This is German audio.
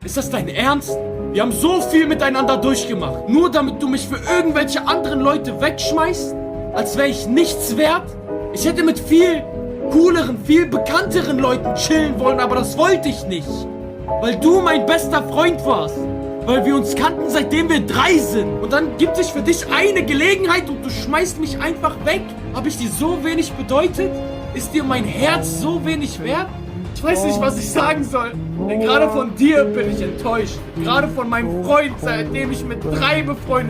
Ist das dein Ernst? Wir haben so viel miteinander durchgemacht. Nur damit du mich für irgendwelche anderen Leute wegschmeißt? Als wäre ich nichts wert? Ich hätte mit viel cooleren, viel bekannteren Leuten chillen wollen, aber das wollte ich nicht. Weil du mein bester Freund warst. Weil wir uns kannten, seitdem wir 3 sind. Und dann gibt es für dich eine Gelegenheit und du schmeißt mich einfach weg. Habe ich dir so wenig bedeutet? Ist dir mein Herz so wenig wert? Ich weiß nicht, was ich sagen soll. Denn gerade von dir bin ich enttäuscht. Gerade von meinem Freund, seitdem ich mit 3 befreundet